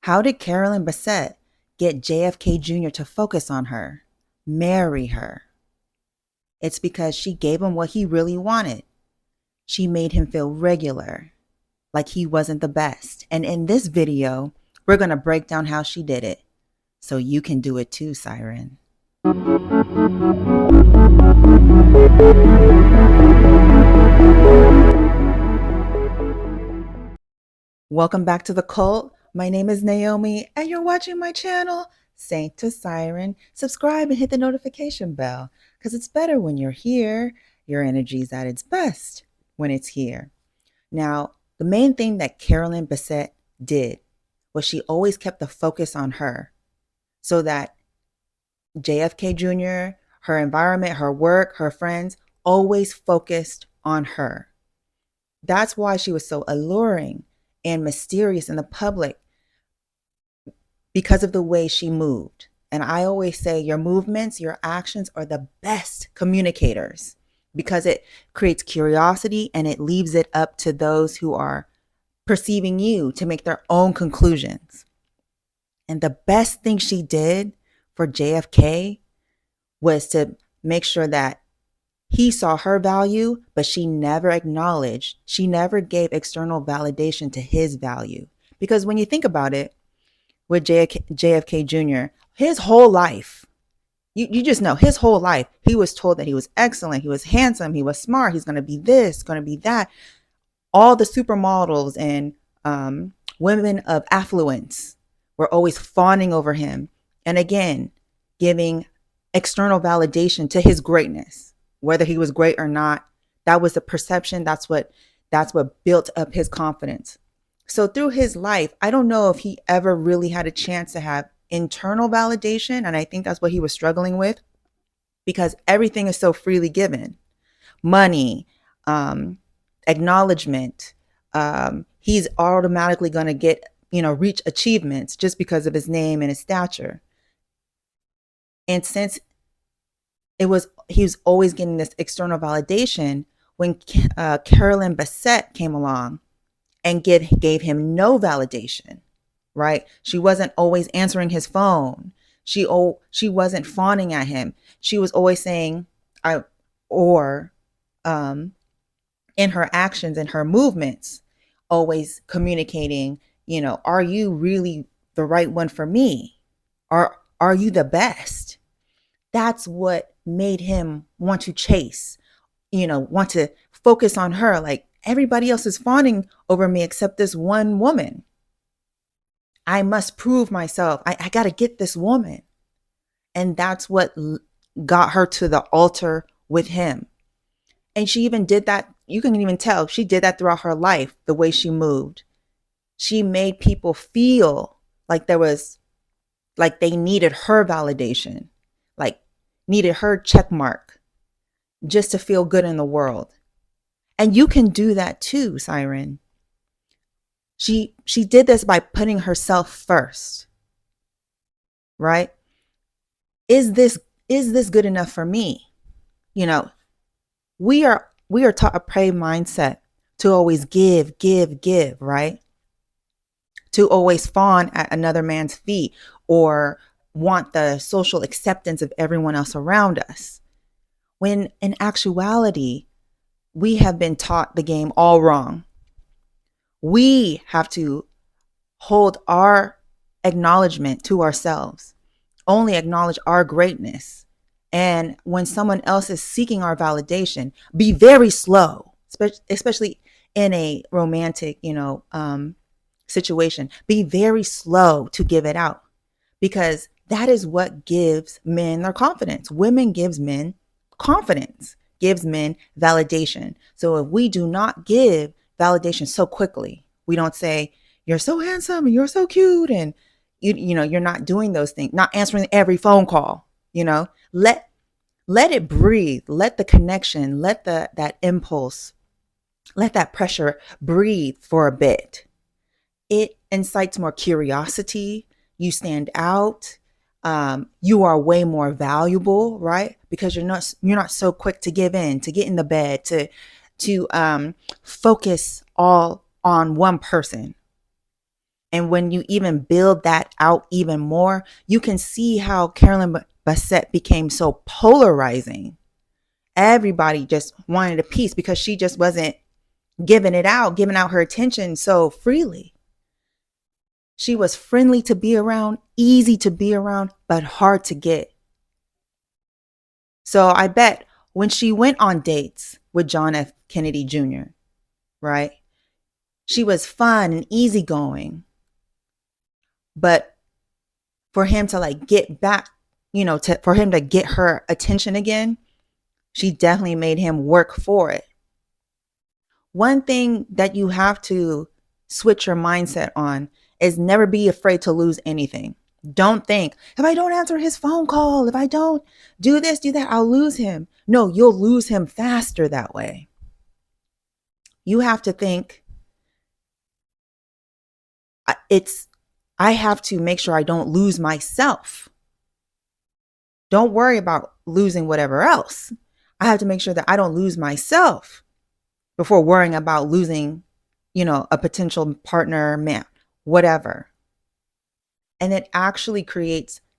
How did Carolyn Bassette get JFK Jr. to focus on her, marry her? It's because she gave him what he really wanted. She made him feel regular, like he wasn't the best. And in this video, we're going to break down how she did it so you can do it too, Siren. Welcome back to the cult. My name is Naomi, and you're watching my channel, Saint to Siren. Subscribe and hit the notification bell, because it's better when you're here. Your energy is at its best when it's here. Now, the main thing that Carolyn Bassette did was she always kept the focus on her so that JFK Jr., her environment, her work, her friends, always focused on her. That's why she was so alluring and mysterious in the public, because of the way she moved. And I always say your movements, your actions are the best communicators, because it creates curiosity and it leaves it up to those who are perceiving you to make their own conclusions. And the best thing she did for JFK was to make sure that he saw her value, but she never acknowledged, she never gave external validation to his value. Because when you think about it, with JFK Jr., his whole life, you just know his whole life, he was told that he was excellent, he was handsome, he was smart, he's going to be this, going to be that. All the supermodels and women of affluence were always fawning over him. And again, giving external validation to his greatness, whether he was great or not. That was the perception. That's what built up his confidence. So through his life, I don't know if he ever really had a chance to have internal validation. And I think that's what he was struggling with, because everything is so freely given. Money, acknowledgement. He's automatically going to get, reach achievements just because of his name and his stature. And since he was always getting this external validation, when Carolyn Bassette came along and gave him no validation, right? She wasn't always answering his phone. She wasn't fawning at him. She was always saying, in her actions and her movements, always communicating, are you really the right one for me? Are you the best? That's what made him want to chase, want to focus on her. Like, everybody else is fawning over me except this one woman. I must prove myself. I got to get this woman. And that's what got her to the altar with him. And she even did that. You can even tell she did that throughout her life, the way she moved. She made people feel like they needed her validation, like needed her check mark just to feel good in the world. And you can do that too, Siren. She did this by putting herself first, right? Is this good enough for me? We are taught a prey mindset to always give, right? To always fawn at another man's feet or want the social acceptance of everyone else around us. When in actuality, we have been taught the game all wrong. We have to hold our acknowledgement to ourselves, only acknowledge our greatness. And when someone else is seeking our validation, be very slow, especially in a romantic, situation. Be very slow to give it out, because that is what gives men their confidence. Women gives men confidence, gives men validation. So if we do not give validation so quickly, we don't say, you're so handsome and you're so cute, and you're not doing those things, not answering every phone call, let it breathe, let the connection, let that impulse, let that pressure breathe for a bit. It incites more curiosity. You stand out. You are way more valuable, right? Because you're not so quick to give in, to get in the bed, to focus all on one person. And when you even build that out even more, you can see how Carolyn Bassette became so polarizing. Everybody just wanted a piece because she just wasn't giving out her attention so freely. She was friendly to be around, easy to be around, but hard to get. So I bet when she went on dates with John F. Kennedy Jr., right? She was fun and easygoing. But for him to like get back, for him to get her attention again, she definitely made him work for it. One thing that you have to switch your mindset on is never be afraid to lose anything. Don't think, if I don't answer his phone call, if I don't do this, do that, I'll lose him. No, you'll lose him faster that way. You have to think, I have to make sure I don't lose myself. Don't worry about losing whatever else. I have to make sure that I don't lose myself before worrying about losing, a potential partner, man, whatever. And it actually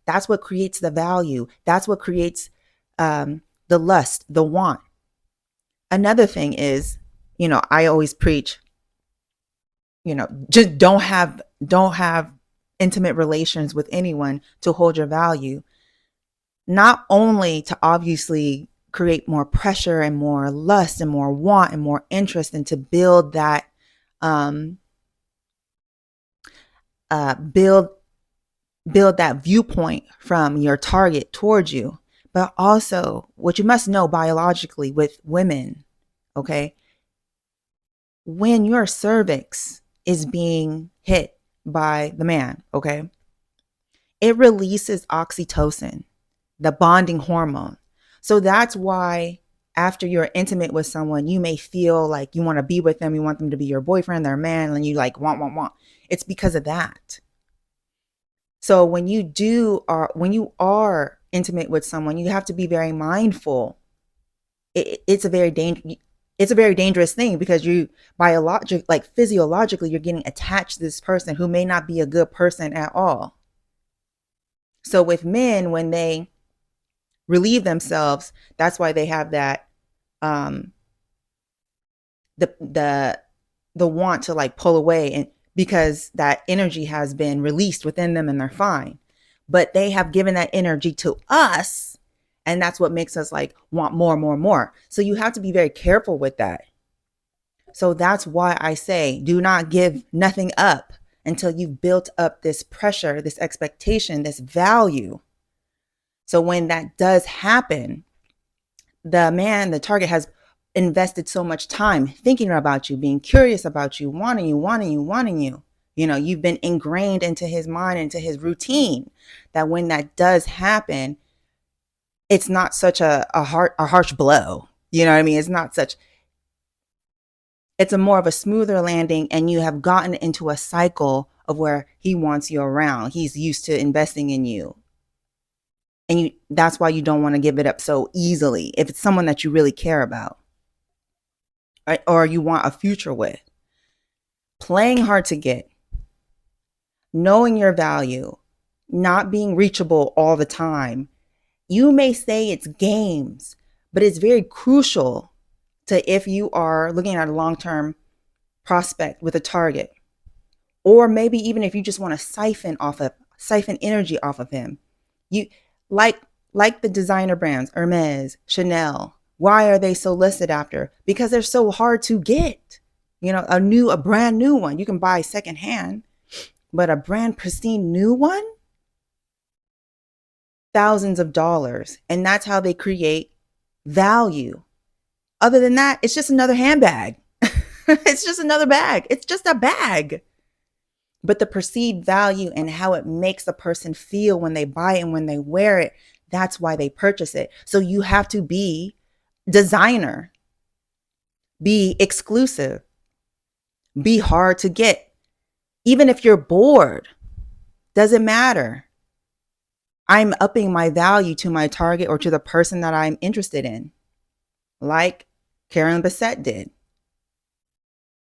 that's what creates the value. That's what creates the lust, the want. Another thing is, I always preach, just don't have intimate relations with anyone to hold your value. Not only to obviously create more pressure and more lust and more want and more interest, and to build that build that viewpoint from your target towards you, but also what you must know biologically with women, okay? When your cervix is being hit by the man, okay, it releases oxytocin, the bonding hormone. So that's why after you're intimate with someone, you may feel like you want to be with them, you want them to be your boyfriend, their man, and you like want. It's because of that. So when you are intimate with someone, you have to be very mindful. It's a very dangerous thing, because you physiologically, you're getting attached to this person who may not be a good person at all. So with men, when they relieve themselves, that's why they have that the want to like pull away, and because that energy has been released within them and they're fine. But they have given that energy to us, and that's what makes us like want more. So you have to be very careful with that. So that's why I say, do not give nothing up until you've built up this pressure, this expectation, this value. So when that does happen, the target has invested so much time thinking about you, being curious about you, wanting you. You've been ingrained into his mind, into his routine, that when that does happen, it's not such a harsh blow. You know what I mean? It's a more of a smoother landing, and you have gotten into a cycle of where he wants you around. He's used to investing in you. And that's why you don't want to give it up so easily if it's someone that you really care about, right? Or you want a future with. Playing hard to get, knowing your value, not being reachable all the time. You may say it's games, but it's very crucial to, if you are looking at a long-term prospect with a target, or maybe even if you just want to siphon energy off of him. You like the designer brands, Hermes, Chanel. Why are they so listed after? Because they're so hard to get. A brand new one you can buy secondhand, but a brand pristine new one, thousands of dollars. And that's how they create value. Other than that, it's just another handbag. It's just another bag. It's just a bag. But the perceived value and how it makes a person feel when they buy it and when they wear it, that's why they purchase it. So you have to be designer, be exclusive, be hard to get. Even if you're bored, doesn't matter. I'm upping my value to my target or to the person that I'm interested in, like Carolyn Bassette did.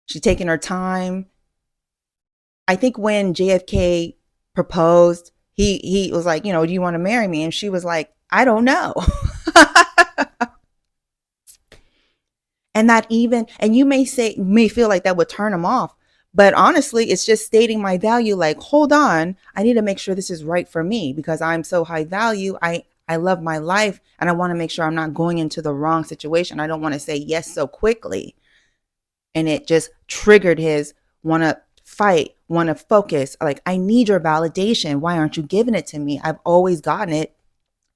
She's taking her time I think when JFK proposed, he was like, do you want to marry me? And she was like, I don't know. And that even, and you may feel like that would turn him off. But honestly, it's just stating my value. Like, hold on, I need to make sure this is right for me because I'm so high value. I love my life and I want to make sure I'm not going into the wrong situation. I don't want to say yes so quickly. And it just triggered his want to fight, want to focus. Like, I need your validation. Why aren't you giving it to me? I've always gotten it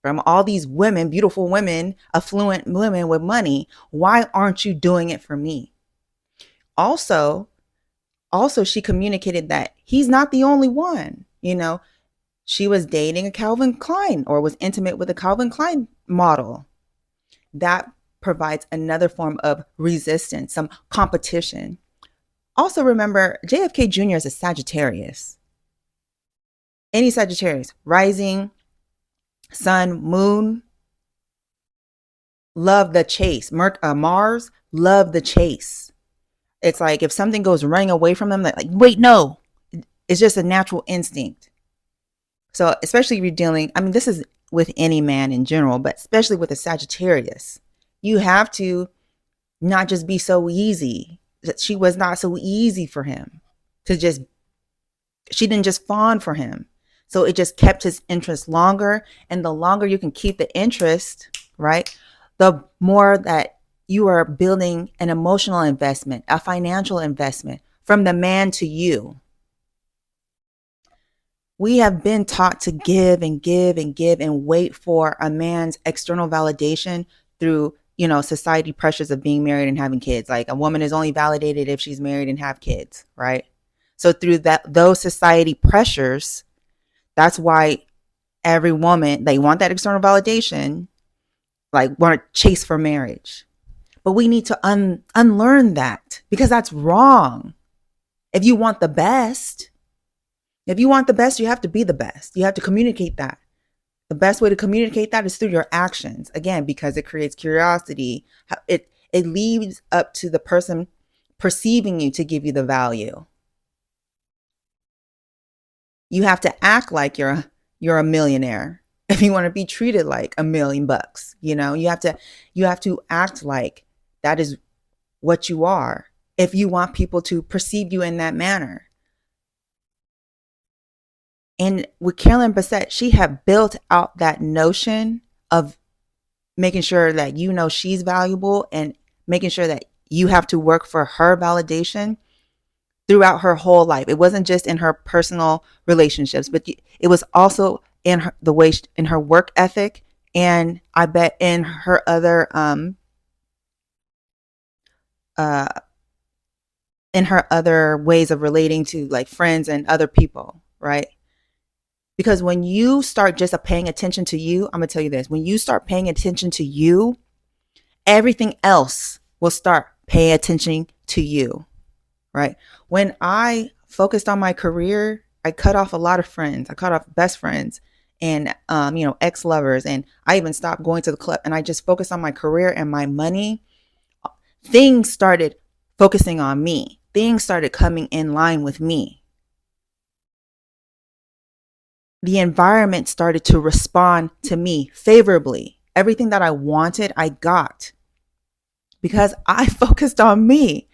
from all these women, beautiful women, affluent women with money. Why aren't you doing it for me? Also, she communicated that he's not the only one. She was dating a Calvin Klein or was intimate with a Calvin Klein model. That provides another form of resistance, some competition. Also remember, JFK Jr. is a Sagittarius. Any Sagittarius, rising, sun, moon, love the chase. Mars, love the chase. It's like if something goes running away from them, like, wait, no. It's just a natural instinct. So especially if you're dealing, this is with any man in general, but especially with a Sagittarius, you have to not just be so easy. She was not so easy for him she didn't just fawn for him. So it just kept his interest longer. And the longer you can keep the interest, right, the more that you are building an emotional investment, a financial investment from the man to you. We have been taught to give and give and give and wait for a man's external validation through, society pressures of being married and having kids. Like, a woman is only validated if she's married and have kids, right? So through those society pressures, that's why every woman, they want that external validation, like want to chase for marriage. But we need to unlearn that because that's wrong. If you want the best, you have to be the best. You have to communicate that. The best way to communicate that is through your actions. Again, because it creates curiosity. It leaves up to the person perceiving you to give you the value. You have to act like you're a millionaire if you want to be treated like $1 million. You have to act like that is what you are if you want people to perceive you in that manner. And with Carolyn Bassette, she had built out that notion of making sure that she's valuable and making sure that you have to work for her validation throughout her whole life. It wasn't just in her personal relationships, but it was also in in her work ethic, and I bet in her other ways of relating to like friends and other people, right? Because when you start just paying attention to you, I'm going to tell you this, when you start paying attention to you, everything else will start paying attention to you, right? When I focused on my career, I cut off a lot of friends. I cut off best friends and, ex-lovers. And I even stopped going to the club and I just focused on my career and my money. Things started focusing on me. Things started coming in line with me. The environment started to respond to me favorably. Everything that I wanted, I got because I focused on me.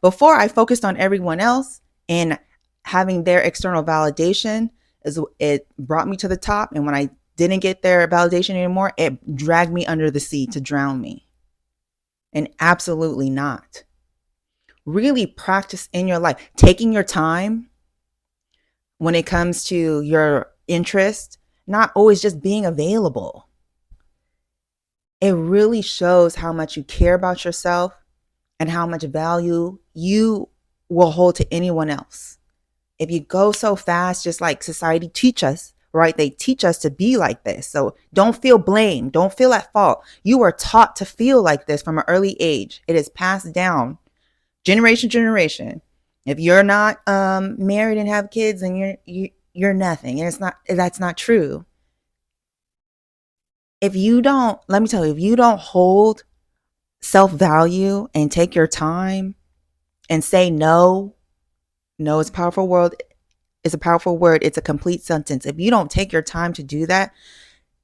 Before, I focused on everyone else and having their external validation, it brought me to the top. And when I didn't get their validation anymore, it dragged me under the sea to drown me. And absolutely not. Really practice in your life, taking your time when it comes to your interest, not always just being available. It really shows how much you care about yourself and how much value you will hold to anyone else. If you go so fast, just like society teach us, right? They teach us to be like this. So don't feel blame. Don't feel at fault. You are taught to feel like this from an early age. It is passed down generation to generation. If you're not married and have kids, then you're nothing. And that's not true. Let me tell you, if you don't hold self-value and take your time and say no, it's a powerful word. It's a powerful word. It's a complete sentence. If you don't take your time to do that,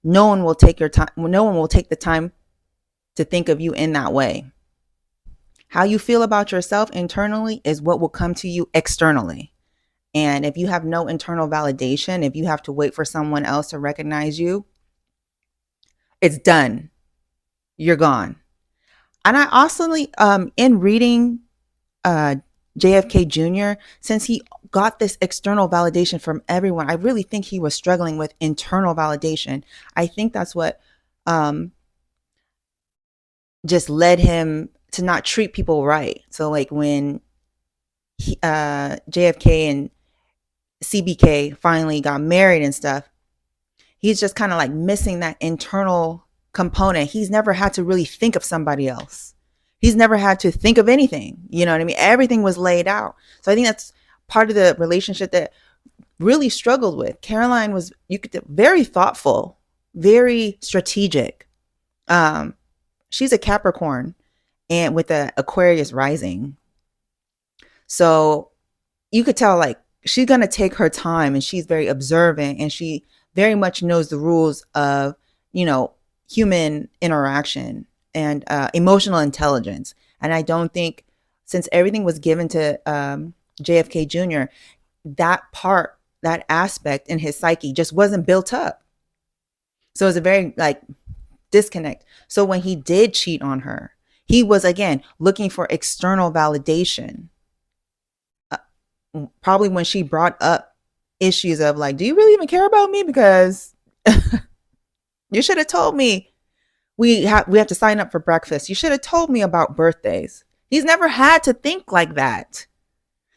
no one will take your time. No one will take the time to think of you in that way. How you feel about yourself internally is what will come to you externally. And if you have no internal validation, if you have to wait for someone else to recognize you, it's done. You're gone. And I also, in reading uh, JFK Jr., since he got this external validation from everyone, I really think he was struggling with internal validation. I think that's what just led him to not treat people right. So, like when JFK and CBK finally got married and stuff, he's just kind of like missing that internal component. He's never had to really think of somebody else. He's never had to think of anything. You know what I mean? Everything was laid out. So I think that's part of the relationship that really struggled with. Caroline was, you could, very thoughtful, very strategic. She's a Capricorn and with a Aquarius rising. So you could tell like she's going to take her time and she's very observant and she very much knows the rules of, human interaction and emotional intelligence. And I don't think, since everything was given to JFK Jr., that aspect in his psyche just wasn't built up. So it was a very disconnect. So when he did cheat on her, he was again looking for external validation. Probably when she brought up issues of like, do you really even care about me? Because you should have told me we have to sign up for breakfast. You should have told me about birthdays. He's never had to think like that.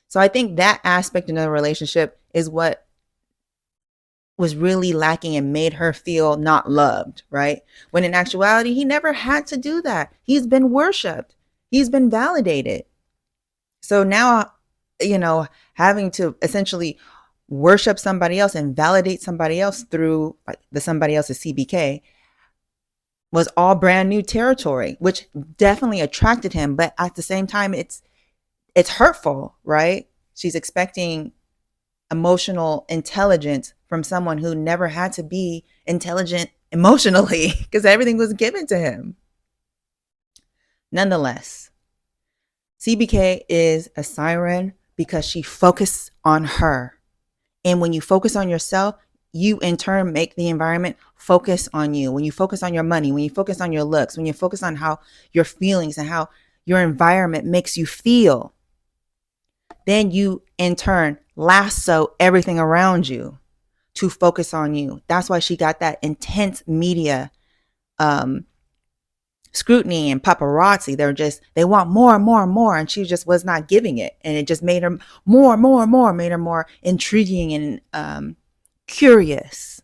So I think that aspect in the relationship is what was really lacking and made her feel not loved, right? When in actuality, he never had to do that. He's been worshiped. He's been validated. So now, having to essentially worship somebody else and validate somebody else through the somebody else's CBK was all brand new territory, which definitely attracted him. But at the same time, it's hurtful, right? She's expecting emotional intelligence from someone who never had to be intelligent emotionally because everything was given to him. Nonetheless, CBK is a siren because she focused on her. And when you focus on yourself, you in turn make the environment focus on you. When you focus on your money, when you focus on your looks, when you focus on how your feelings and how your environment makes you feel, then you in turn lasso everything around you to focus on you. That's why she got that intense media scrutiny and paparazzi. They want more and more and more, and she just was not giving it, and it just made her more and more and more, made her more intriguing and curious.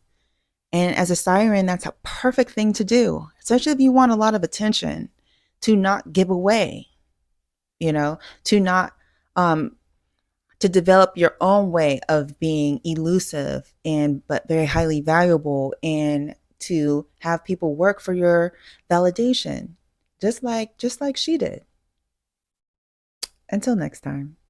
And as a siren, that's a perfect thing to do, especially if you want a lot of attention, to not give away, to not to develop your own way of being elusive but very highly valuable, and to have people work for your validation, just like she did. Until next time.